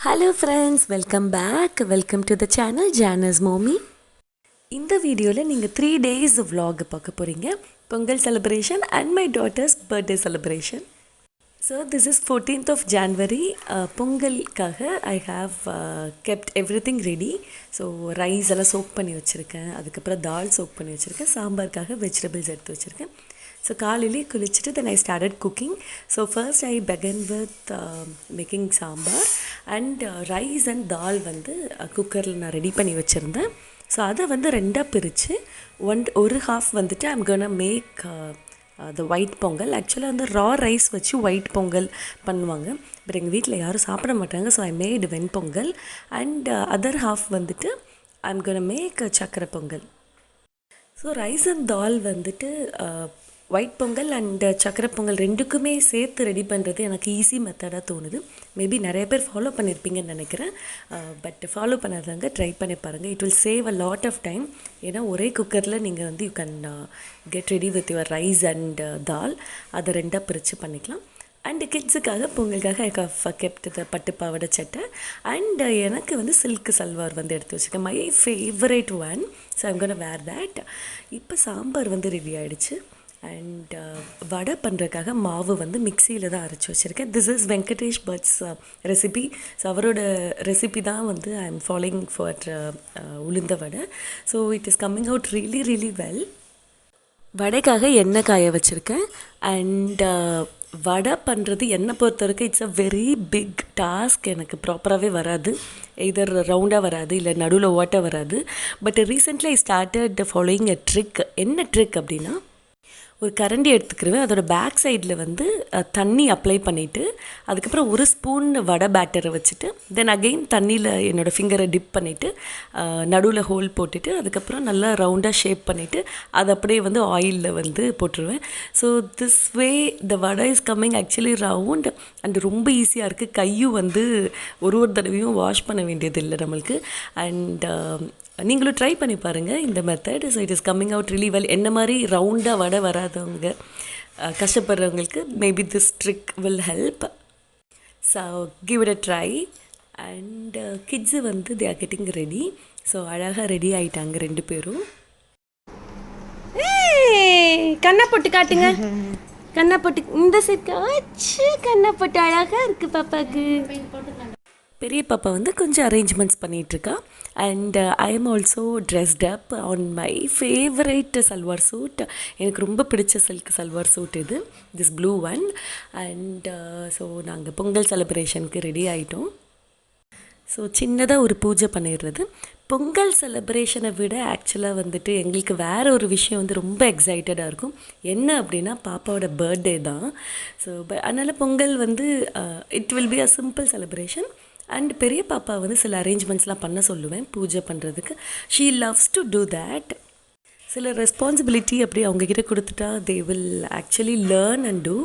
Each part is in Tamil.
Hello friends, welcome back. Welcome to the channel Jana's Mommy. இந்த வீடியோவில் நீங்கள் 3 days vlog பார்க்க போகிறீங்க. Pongal celebration and my daughter's birthday celebration. So this is 14th of January. பொங்கலுக்காக I have kept everything ready. So rice எல்லாம் சோக் பண்ணி வச்சுருக்கேன். அதுக்கப்புறம் தால் சோக் பண்ணி வச்சுருக்கேன். சாம்பாருக்காக வெஜிடபிள்ஸ் எடுத்து வச்சுருக்கேன். ஸோ காலையிலே குளிச்சுட்டு then I started cooking. So first I began with making sambar and rice and dal வந்து குக்கரில் நான் ரெடி பண்ணி வச்சுருந்தேன். ஸோ அதை வந்து ரெண்டாக பிரித்து ஒரு ஹாஃப் வந்துட்டு I'm gonna make the white pongal. ஆக்சுவலாக வந்து ரா ரைஸ் வச்சு ஒயிட் பொங்கல் பண்ணுவாங்க. பட் எங்கள் வீட்டில் யாரும் சாப்பிட மாட்டாங்க. ஸோ ஐ மேட் வெண்பொங்கல் அண்ட் அதர் ஹாஃப் வந்துட்டு ஐம் கோனா மேக் சக்கரை pongal. So rice and dal வந்துட்டு ஒயிட் பொங்கல் அண்ட் சக்கரை பொங்கல் ரெண்டுக்குமே சேர்த்து ரெடி பண்ணுறது எனக்கு ஈஸி மெத்தடாக தோணுது. மேபி நிறைய பேர் ஃபாலோ பண்ணியிருப்பீங்கன்னு நினைக்கிறேன். பட் ஃபாலோ பண்ணாதவங்க ட்ரை பண்ணி பாருங்கள். It will save a lot of time. ஏன்னா ஒரே குக்கரில் நீங்கள் வந்து you can get ready with your rice and dal. அதை ரெண்டாக பிரித்து பண்ணிக்கலாம். அண்டு கிட்ஸுக்காக பொங்கலுக்காக ஐ ஹவ் கெப்ட் த பட்டு பாவாடை சட்டை அண்ட் எனக்கு வந்து சில்க் சல்வார் வந்து எடுத்து வச்சுருக்கேன். My favourite one. So I'm gonna wear that. இப்போ சாம்பார் வந்து ரெடி ஆகிடுச்சு அண்ட் வடை பண்ணுறதுக்காக மாவு வந்து மிக்சியில் தான் அரைச்சி வச்சுருக்கேன். This is Venkatesh Bhat's recipe. So அவரோட ரெசிபி தான் வந்து ஐ எம் ஃபாலோயிங் ஃபார் உளுந்த வடை. So it is coming out really really well. வடைக்காக எண்ணெய் காய வச்சுருக்கேன் அண்ட் வடை பண்ணுறது என்னை பொறுத்த வரைக்கும் it's a very big task. எனக்கு ப்ராப்பராகவே வராது. எதர் ரவுண்டாக வராது, இல்லை நடுவில் ஓட்ட வராது. But recently I started following a trick. என்ன ட்ரிக் அப்படின்னா, ஒரு கரண்டி எடுத்துக்கிடுவேன். அதோட பேக் சைடில் வந்து தண்ணி அப்ளை பண்ணிவிட்டு அதுக்கப்புறம் ஒரு ஸ்பூன் வடை பேட்டரை வச்சுட்டு தென் அகெயின் தண்ணியில் என்னோடய ஃபிங்கரை டிப் பண்ணிவிட்டு நடுவில் ஹோல் போட்டுட்டு அதுக்கப்புறம் நல்லா ரவுண்டாக ஷேப் பண்ணிவிட்டு அதை அப்படியே வந்து ஆயிலில் வந்து போட்டுருவேன். So this way the vada is coming actually round and ரொம்ப ஈஸியாக இருக்குது. கையும் வந்து ஒரு தடவையும் வாஷ் பண்ண வேண்டியது இல்லை நம்மளுக்கு. அண்ட் நீங்களும் ட்ரை பண்ணி பாருங்கள் இந்த method. So it is coming out really well. என்ன மாதிரி ரவுண்டாக வடை வராதவங்க, கஷ்டப்படுறவங்களுக்கு maybe this trick will help. So give it a try. And kids வந்து they are getting ready. So அழகாக ரெடி ஆகிட்டாங்க ரெண்டு பேரும். கண்ணை போட்டு காட்டுங்க. கண்ணை போட்டு இந்த சைட் ஆச்சு. கண்ணை போட்டு அழகாக இருக்குது பாப்பாவுக்கு. பெரிய பாப்பா வந்து கொஞ்சம் அரேஞ்ச்மெண்ட்ஸ் பண்ணிகிட்ருக்கா. And I am also dressed up on my favourite salwar suit. எனக்கு ரொம்ப பிடிச்ச சில்க் சல்வார் சூட் இது, this blue one. And so நாங்கள் பொங்கல் செலிப்ரேஷனுக்கு ரெடி ஆகிட்டோம். ஸோ சின்னதாக ஒரு பூஜை பண்ணிடுறது. பொங்கல் செலிப்ரேஷனை விட ஆக்சுவலாக வந்துட்டு எங்களுக்கு வேறு ஒரு விஷயம் வந்து ரொம்ப எக்ஸைட்டடாக இருக்கும். என்ன அப்படின்னா, பாப்பாவோட பர்த்டே தான். ஸோ அதனால் பொங்கல் வந்து it will be a simple celebration. And பெரிய பாப்பா வந்து சில அரேஞ்ச்மெண்ட்ஸ்லாம் பண்ண சொல்லுவேன் பூஜை பண்ணுறதுக்கு. She loves to do that. சில ரெஸ்பான்சிபிலிட்டி அப்படி அவங்கக்கிட்ட கொடுத்துட்டா they will actually learn and do.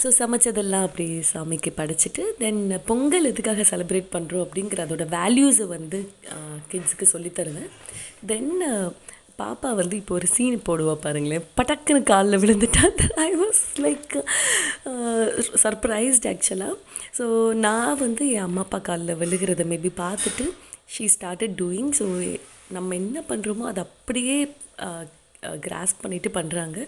So சமைச்சதெல்லாம் அப்படி சாமிக்கு படைச்சிட்டு தென் பொங்கல் எதுக்காக செலிப்ரேட் பண்ணுறோம் அப்படிங்கிற அதோட வேல்யூஸை வந்து கிட்ஸுக்கு சொல்லித்தருவேன். தென் பாப்பா வந்து இப்போ ஒரு சீன் போடுவா பாருங்களேன். பட்டக்குன்னு காலில் விழுந்துட்டா. ஐ வாஸ் லைக் சர்ப்ரைஸ்ட் ஆக்சுவலாக. ஸோ நான் வந்து என் அம்மா அப்பா காலில் விழுகிறத மேபி பார்த்துட்டு ஷீ ஸ்டார்டட் டூயிங். ஸோ நம்ம என்ன பண்ணுறோமோ அதை அப்படியே கிராஸ்ப் பண்ணிவிட்டு பண்ணுறாங்க.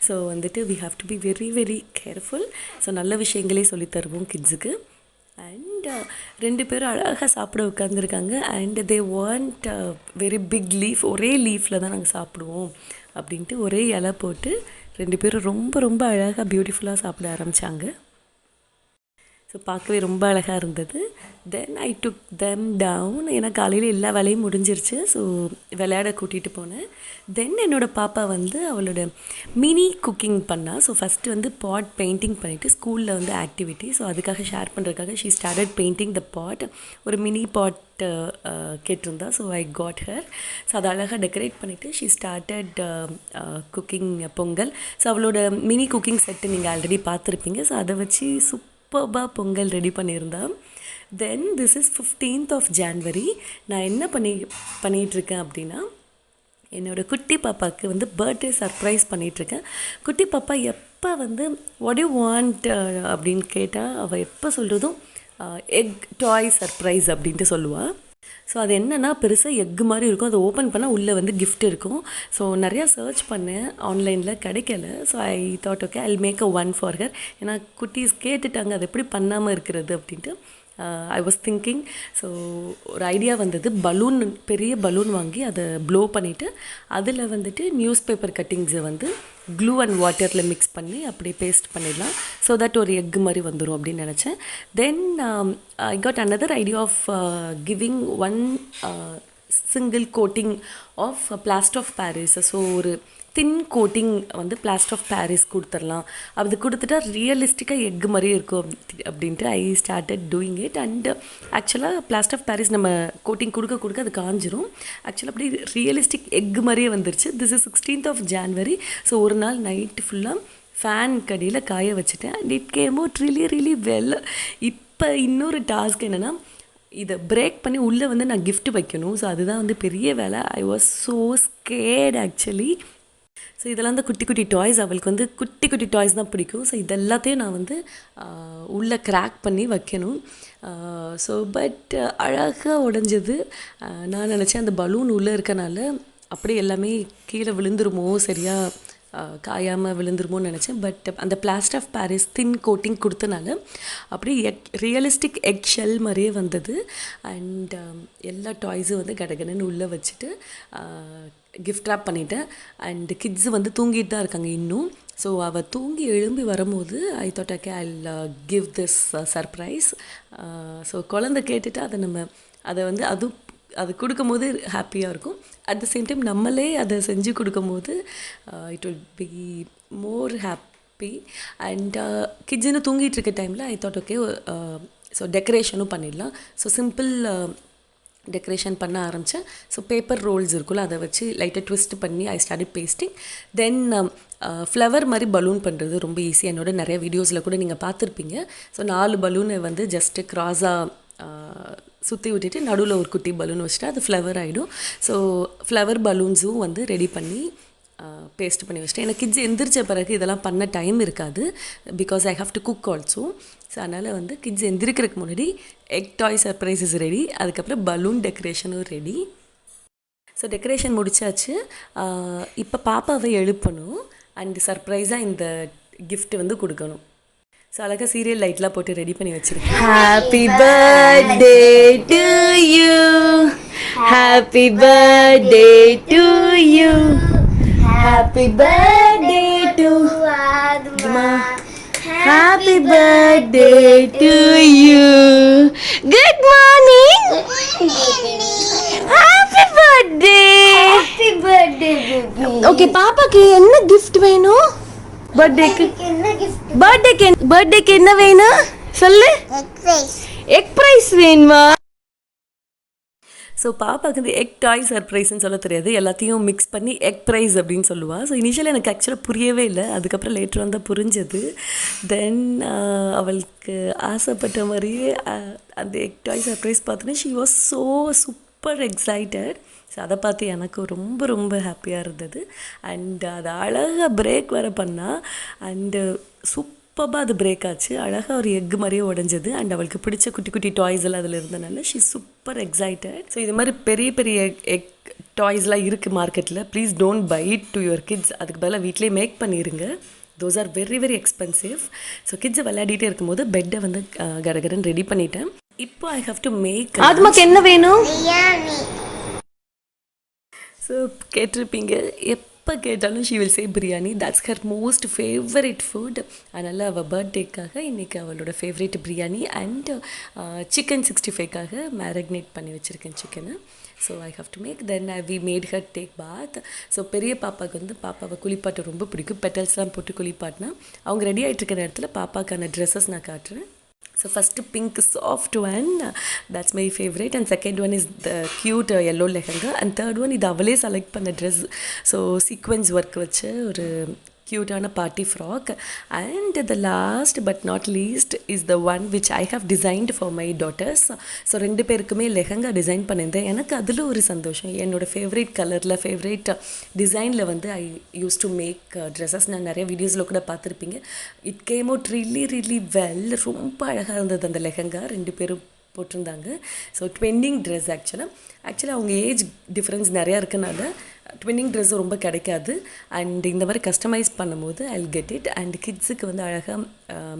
ஸோ வந்துட்டு we have to be very very careful. So நல்ல விஷயங்களே சொல்லித்தருவோம் கிட்ஸுக்கு. அண்ட் ரெண்டு பேரும் அழகாக சாப்பிட உட்காந்துருக்காங்க. And they want very big leaf. ஒரே லீஃபில் தான் நாங்கள் சாப்பிடுவோம் அப்படின்ட்டு ஒரே இலை போட்டு ரெண்டு பேரும் ரொம்ப ரொம்ப அழகாக பியூட்டிஃபுல்லாக சாப்பிட ஆரம்பித்தாங்க. ஸோ பார்க்கவே ரொம்ப அழகாக இருந்தது. தென் ஐ டுக் தெம் டவுன். ஏன்னா காலையில் எல்லா வேலையும் முடிஞ்சிருச்சு. ஸோ விளையாட கூட்டிகிட்டு போனேன். தென் என்னோடய பாப்பா வந்து அவளோட மினி குக்கிங் பண்ணால். ஸோ ஃபஸ்ட்டு வந்து பாட் பெயிண்டிங் பண்ணிவிட்டு ஸ்கூலில் வந்து ஆக்டிவிட்டி. ஸோ அதுக்காக ஷேர் பண்ணுறதுக்காக ஷீ ஸ்டார்டட் பெயிண்டிங் த பாட். ஒரு மினி பாட் கேட்டிருந்தா. So I got her. So அதை அழகாக டெக்கரேட் பண்ணிவிட்டு she started cooking Pongal. So அவளோட மினி குக்கிங் செட்டு நீங்கள் ஆல்ரெடி பார்த்துருப்பீங்க. ஸோ அதை வச்சு சூப்பராக பொங்கல் ரெடி பண்ணியிருந்தேன். Then this is 15th of January. நான் என்ன பண்ணிகிட்ருக்கேன் அப்படின்னா, என்னோடய குட்டி பாப்பாவுக்கு வந்து பர்த்டே சர்ப்ரைஸ் பண்ணிகிட்ருக்கேன். குட்டி பாப்பா எப்போ வந்து வாட் யூ வாண்ட் அப்படின்னு கேட்டால் அவள் எப்போ சொல்கிறதும் எக் டாய் சர்ப்ரைஸ் அப்படின்ட்டு சொல்லுவாள். ஸோ அது என்னென்னா பெருசாக எக்கு மாதிரி இருக்கும். அதை ஓப்பன் பண்ணால் உள்ளே வந்து கிஃப்ட் இருக்கும். ஸோ நிறையா சர்ச் பண்ணேன், ஆன்லைனில் கிடைக்கல. So I thought okay I make a one for her. ஏன்னா குட்டீஸ் கேட்டுட்டாங்க அது எப்படி பண்ணாமல் இருக்கிறது அப்படின்ட்டு. I was thinking. ஸோ ஒரு ஐடியா வந்தது, பலூன், பெரிய பலூன் வாங்கி அதை ப்ளோ பண்ணிவிட்டு அதில் வந்துட்டு நியூஸ் பேப்பர் கட்டிங்ஸை வந்து க்ளூ அண்ட் வாட்டரில் மிக்ஸ் பண்ணி அப்படியே பேஸ்ட் பண்ணிடலாம். ஸோ தட் ஒரு எக்கு மாதிரி வந்துடும் அப்படின்னு நினச்சேன். Then I got another idea of giving one single coating of plaster of Paris. So ஒரு தின் கோட்டிங் வந்து பிளாஸ்டர் ஆஃப் பாரிஸ் கொடுத்துடலாம். அது கொடுத்துட்டா ரியலிஸ்டிக்காக எக்கு மாதிரியே இருக்கும் அப்படின்ட்டு I started doing it. And ஆக்சுவலாக பிளாஸ்டர் ஆஃப் பாரிஸ் நம்ம கோட்டிங் கொடுக்க அது காஞ்சிரும். ஆக்சுவலாக அப்படி ரியலிஸ்டிக் எக்கு மாதிரியே வந்துருச்சு. This is 16th of January. So ஒரு நாள் நைட்டு ஃபுல்லாக ஃபேன் கடியில் காய வச்சுட்டேன். And it came out really well. இப்போ இன்னொரு டாஸ்க் என்னென்னா இதை பிரேக் பண்ணி உள்ளே வந்து நான் கிஃப்ட் வைக்கணும். ஸோ அதுதான் வந்து பெரிய வேலை. I was so scared actually. So இதெல்லாம் வந்து குட்டி குட்டி டாய்ஸ், அவளுக்கு வந்து குட்டி குட்டி டாய்ஸ் தான் பிடிக்கும். ஸோ இதெல்லாத்தையும் நான் வந்து உள்ளே கிராக் பண்ணி வைக்கணும். ஸோ பட் அழகாக உடஞ்சது. நான் நினச்சேன் அந்த பலூன் உள்ளே இருக்கனால அப்படியே எல்லாமே கீழே விழுந்துருமோ, சரியாக காயாமல் விழுந்துருமோன்னு நினச்சேன். பட் அந்த plaster of Paris thin coating கொடுத்தனால அப்படியே ரியலிஸ்டிக் எக் ஷெல் மாதிரியே வந்தது. அண்ட் எல்லா டாய்ஸும் வந்து கடகடன்னு உள்ளே வச்சுட்டு கிஃப்ட் ராப் பண்ணிட்டேன். அண்ட் கிட்ஸு வந்து தூங்கிட்டு தான் இருக்காங்க இன்னும். ஸோ அவள் தூங்கி எழும்பி வரும்போது ஐ thought okay I give this surprise. So குழந்தை கேட்டுட்டு அதை வந்து அது கொடுக்கும்போது ஹாப்பியாக இருக்கும். அட் த சேம் டைம் நம்மளே அதை செஞ்சு கொடுக்கும்போது it will be more happy. And கிட்ஸுன்னு தூங்கிட்டு இருக்க டைமில் ஐ தாட் ஓகே ஸோ டெக்கரேஷனும் பண்ணிடலாம். ஸோ சிம்பிள் டெக்கரேஷன் பண்ண ஆரம்பித்தேன். ஸோ பேப்பர் ரோல்ஸ் இருக்குல்ல, அதை வச்சு லைட்டாக ட்விஸ்ட் பண்ணி I started pasting. Then flower மாதிரி பலூன் பண்ணுறது ரொம்ப ஈஸி. என்னோட நிறைய வீடியோஸில் கூட நீங்கள் பார்த்துருப்பீங்க. ஸோ 4 பலூனை வந்து ஜஸ்ட்டு க்ராஸாக சுற்றி விட்டுட்டு நடுவில் ஒரு குட்டி பலூன் வச்சுட்டு அது ஃப்ளவர் ஆகிடும். ஸோ ஃப்ளவர் பலூன்ஸும் வந்து ரெடி பண்ணி பேஸ்ட் பண்ணி வச்சுட்டேன். எனக்கு கிட்ஸ் எந்திரிச்ச பிறகு இதெல்லாம் பண்ண டைம் இருக்காது, because I have to cook also. So அதனால் வந்து கிட்ஸ் எந்திரிக்கிறதுக்கு முன்னாடி எக் டாய் சர்ப்ரைஸஸ் ரெடி, அதுக்கப்புறம் பலூன் டெக்கரேஷனும் ரெடி. ஸோ டெக்கரேஷன் முடிச்சாச்சு. இப்போ பாப்பாவை எழுப்பணும் அண்ட் சர்ப்ரைஸாக இந்த கிஃப்ட் வந்து கொடுக்கணும். ஸோ அழகாக சீரியல் லைட்லாம் போட்டு ரெடி பண்ணி வச்சுருக்கேன். Happy birthday to you, happy birthday to you, happy birthday to Aathma, happy birthday to you, good morning, happy birthday, happy birthday baby. Okay, பாப்பாக்கு என்ன கிஃப்ட் வேணும்? பர்த்டேக்கு என்ன வேணும் சொல்லு? எக் ப்ரைஸ் வேணுமா? ஸோ பாப்பாவுக்கு வந்து எக் டாய் சர்ப்ரைஸ்ன்னு சொல்ல தெரியாது, எல்லாத்தையும் மிக்ஸ் பண்ணி எக் ப்ரைஸ் அப்படின்னு சொல்லுவாள். ஸோ இனிஷியலாக எனக்கு ஆக்சுவலாக புரியவே இல்லை, அதுக்கப்புறம் லேட்டர் வந்தால் புரிஞ்சது. தென் அவளுக்கு ஆசைப்பட்ட மாதிரியே அந்த எக் டாய் சர்ப்ரைஸ் பார்த்தோன்னே she was so super excited. So அதை பார்த்து எனக்கு ரொம்ப ரொம்ப ஹாப்பியாக இருந்தது. அண்ட் அது அழகாக பிரேக் வேறு பண்ணால் அண்டு சூப்பராக அது பிரேக் ஆச்சு. அழகாக ஒரு எக் மாதிரியே உடஞ்சது. அண்ட் அவளுக்கு பிடிச்ச குட்டி குட்டி டாய்ஸ் எல்லாம் அதில் இருந்தனால ஷீ சூப்பர் எக்ஸைட்டட். ஸோ இது மாதிரி பெரிய பெரிய எக் டாய்ஸ்லாம் இருக்குது மார்க்கெட்டில். Please don't buy it to your kids. அதுக்கு பதிலாக வீட்டிலே மேக் பண்ணிடுங்க. Those are very very expensive. So கிட்ஸை விளையாடிட்டே இருக்கும்போது பெட்டை வந்து கடகடன் ரெடி பண்ணிட்டேன். இப்போ ஐ ஹாவ் டு மேக். ஆத்மாக்கு என்ன வேணும்? ஸோ கேட்டிருப்பீங்க, எப்போ கேட்டாலும் she will say biryani. That's her most favourite food. அதனால் அவள் பர்த்டேக்காக இன்றைக்கி அவளோட ஃபேவரட் பிரியாணி அண்ட் சிக்கன் 65க்காக மேரினேட் பண்ணி வச்சுருக்கேன் சிக்கனை. So I have to make. Then we made her take bath. So பெரிய பாப்பாவுக்கு வந்து பாப்பாவை குளிப்பாட்ட ரொம்ப பிடிக்கும். பெட்டல்ஸ்லாம் போட்டு குளிப்பாட்டினா அவங்க ரெடி ஆகிட்டு இருக்கிற இடத்துல பாப்பாக்கான ட்ரெஸ்ஸஸ் நான் காட்டுறேன். So first pink soft one, that's my favorite, and second one is the cute yellow lehenga, and third one இது அவளே செலக்ட் பண்ண ட்ரெஸ். ஸோ சீக்வென்ஸ் ஒர்க் வச்சு ஒரு cute party frock. And the last but not least is the one which I have designed for my daughters. So 2 பேருக்குமே லெஹங்கா டிசைன் பண்ணியிருந்தேன். எனக்கு அதில் ஒரு சந்தோஷம். என்னோடய ஃபேவரேட் கலரில் ஃபேவரேட் டிசைனில் வந்து ஐ யூஸ் டு மேக் ட்ரெஸ்ஸஸ். நான் நிறைய வீடியோஸில் கூட பார்த்துருப்பீங்க. It came out really well. ரொம்ப அழகாக இருந்தது அந்த லெஹங்கா. 2 பேரும் போட்டிருந்தாங்க. ஸோ ட்வின்னிங் ட்ரெஸ் ஆக்சுவலாக அவங்க ஏஜ் டிஃப்ரென்ஸ் நிறையா இருக்கனால ட்வின்னிங் ட்ரெஸ்ஸும் ரொம்ப கிடைக்காது. அண்ட் இந்த மாதிரி கஸ்டமைஸ் பண்ணும்போது I will get it. And கிட்ஸுக்கு வந்து அழகாக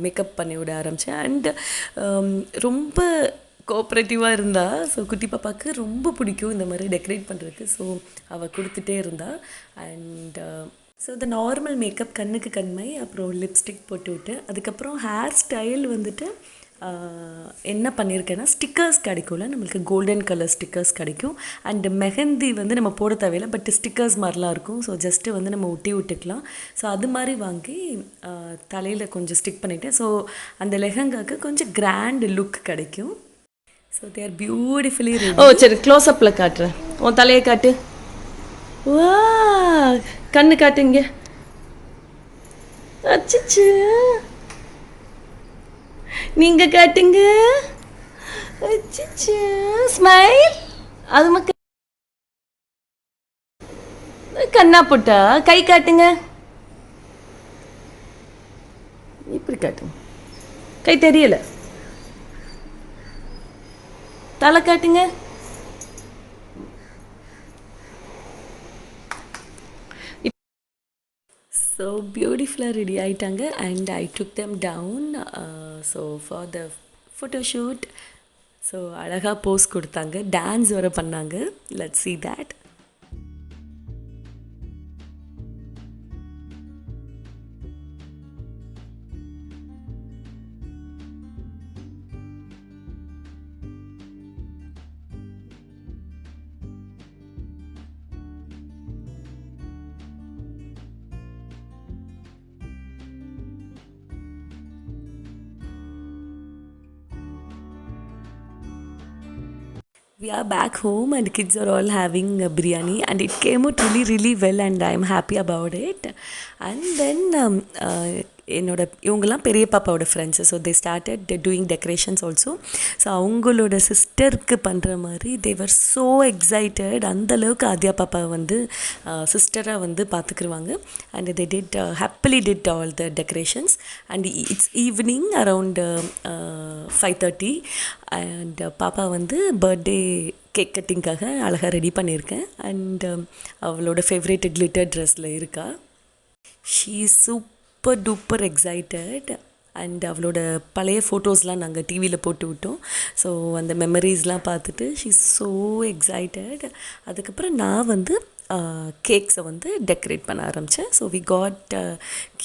மேக்கப் பண்ணி விட ஆரம்பித்தேன். அண்ட் ரொம்ப கோஆப்ரேட்டிவாக இருந்தா. ஸோ குட்டி பாப்பாவுக்கு ரொம்ப பிடிக்கும் இந்த மாதிரி டெக்கரேட் பண்ணுறதுக்கு. ஸோ அவள் கொடுத்துட்டே இருந்தா. அண்ட் ஸோ இந்த நார்மல் மேக்கப், கண்ணுக்கு கண்மை, அப்புறம் லிப்ஸ்டிக் போட்டு விட்டு அதுக்கப்புறம் ஹேர் ஸ்டைல் வந்துட்டு என்ன பண்ணியிருக்கேன்னா, ஸ்டிக்கர்ஸ் கிடைக்கும்ல, நம்மளுக்கு கோல்டன் கலர் ஸ்டிக்கர்ஸ் கிடைக்கும். அண்டு மெஹந்தி வந்து நம்ம போட தேவையில்லை, பட் ஸ்டிக்கர்ஸ் மாதிரிலாம் இருக்கும். ஸோ ஜஸ்ட்டு வந்து நம்ம ஒட்டி விட்டுக்கலாம். ஸோ அது மாதிரி வாங்கி தலையில் கொஞ்சம் ஸ்டிக் பண்ணிவிட்டேன். ஸோ அந்த லெஹங்காவுக்கு கொஞ்சம் கிராண்ட் லுக் கிடைக்கும். So they are beautifully ready. ஓ சரி, க்ளோஸ்அப்பில் காட்டுறேன். உன் தலையை காட்டு. வா, கண்ணு காட்டுங்க. அச்சச்சு, நீங்கள் காட்டுங்க. அச்சச்சு, ஸ்மைல். அது மக்கள் கண்ணா போட்டா கை காட்டுங்க. இப்படி காட்டுங்க. கை தெரியல. தலை காட்டுங்க. ஸோ பியூட்டிஃபுல்லாக ரெடி ஆகிட்டாங்க. And I took them down so for the photoshoot. So அழகாக போஸ் கொடுத்தாங்க, டான்ஸ் வர பண்ணாங்க. Let's see that. We are back home and kids are all having a biryani and it came out really well and I am happy about it. And then என்னோட இவங்கெல்லாம் பெரிய பாப்பாவோட friends. So they started doing decorations also. So அவங்களோட சிஸ்டருக்கு பண்ணுற மாதிரி தேவர் ஸோ எக்ஸைட்டட். அந்தளவுக்கு ஆத்யா பாப்பாவை வந்து சிஸ்டராக வந்து பார்த்துக்குருவாங்க. And they did happily did all the decorations. And it's evening around 5:30. And பாப்பா வந்து பர்த்டே கேக் கட்டிங்காக அழகாக ரெடி பண்ணியிருக்கேன். அண்ட் அவளோட ஃபேவரேட் கிளிட்டர் ட்ரெஸ்ஸில் இருக்கா. She is super duper excited. And அவளோட பழைய ஃபோட்டோஸ்லாம் நாங்கள் டிவியில் போட்டு விட்டோம். ஸோ அந்த மெமரிஸ்லாம் பார்த்துட்டு ஷீ இஸ் ஸோ எக்ஸைட்டட். அதுக்கப்புறம் நான் வந்து கேக்ஸை வந்து டெக்கரேட் பண்ண ஆரம்பித்தேன். So we got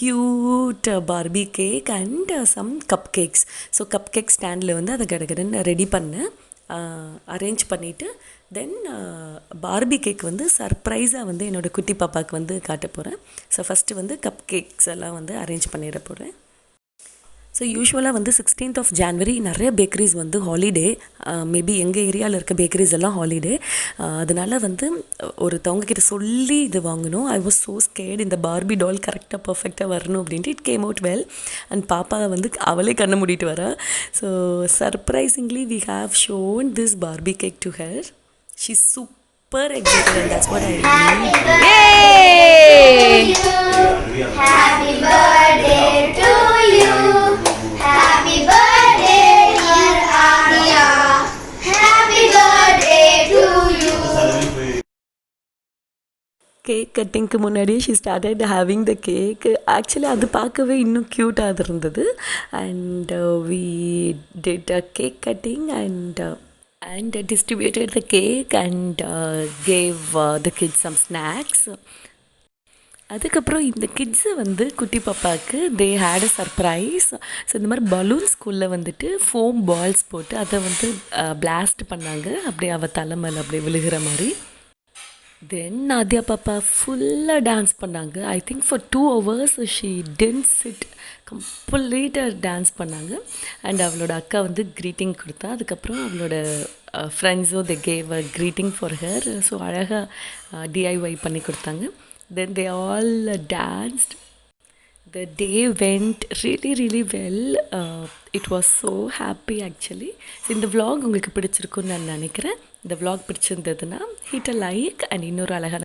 cute Barbie cake and some cup cakes. So cup cake ஸ்டாண்டில் வந்து அதை கடகடன்னு ரெடி பண்ணேன், அரேஞ்ச் பண்ணிவிட்டு தென் பார்பி கேக் வந்து சர்ப்ரைஸாக வந்து என்னோடய குட்டி பாப்பாவுக்கு வந்து காட்ட போகிறேன். ஸோ ஃபஸ்ட்டு வந்து கப் கேக்ஸ் எல்லாம் வந்து அரேஞ்ச் பண்ணிட போகிறேன். ஸோ யூஸ்வலாக வந்து 16th of January நிறைய பேக்கரிஸ் வந்து ஹாலிடே. மேபி எங்கள் ஏரியாவில் இருக்க பேக்கரிஸ் எல்லாம் ஹாலிடே. அதனால் வந்து ஒருத்தவங்க கிட்ட சொல்லி இது வாங்கணும். ஐ வாஸ் ஸோ ஸ்கேர்ட் இந்த பார்பி டால் கரெக்டாக பர்ஃபெக்டாக வரணும் அப்படின்ட்டு. It came out well. And பாப்பா வந்து அவளே கண்ணை மூடிட்டு வரா. So surprisingly we have shown this Barbie cake to her. She's super excited and that's what I need. Yay! Happy birthday to you. Happy birthday dear Arya. Happy birthday to you. Cake கட்டிங்க்கு முன்னாடியே she started having the cake. Actually அது பார்க்கவே இன்னும் க்யூட்டாக இருந்தது. And we did a cake cutting and distributed the cake and gave the kids some snacks. அதுக்கப்புறம் இந்த கிட்ஸு வந்து குட்டி பாப்பாவுக்கு they had a surprise. So இந்த மாதிரி பலூன் ஸ்கூலில் வந்துட்டு ஃபோம் பால்ஸ் போட்டு அதை வந்து பிளாஸ்ட் பண்ணாங்க. அப்படியே அவள் தலை மேலே அப்படியே விழுகிற மாதிரி. தென் ஆத்யா பாப்பா ஃபுல்லாக டான்ஸ் பண்ணாங்க. I think for 2 hours she didn't sit, கம்ப்ளீட்டாக டான்ஸ் பண்ணாங்க. அண்ட் அவளோட அக்கா வந்து க்ரீட்டிங் கொடுத்தா. அதுக்கப்புறம் அவளோட ஃப்ரெண்ட்ஸோ they gave a greeting for her. So அழகாக டிஐஒய் பண்ணி கொடுத்தாங்க. Then they all danced. The day went really well. It was so happy actually. இந்த vlog உங்களுக்கு பிடிச்சிருக்குன்னு நான் நினைக்கிறேன். இந்த vlog பிடிச்சிருந்ததுன்னா hit a like and இன்னொரு அழகான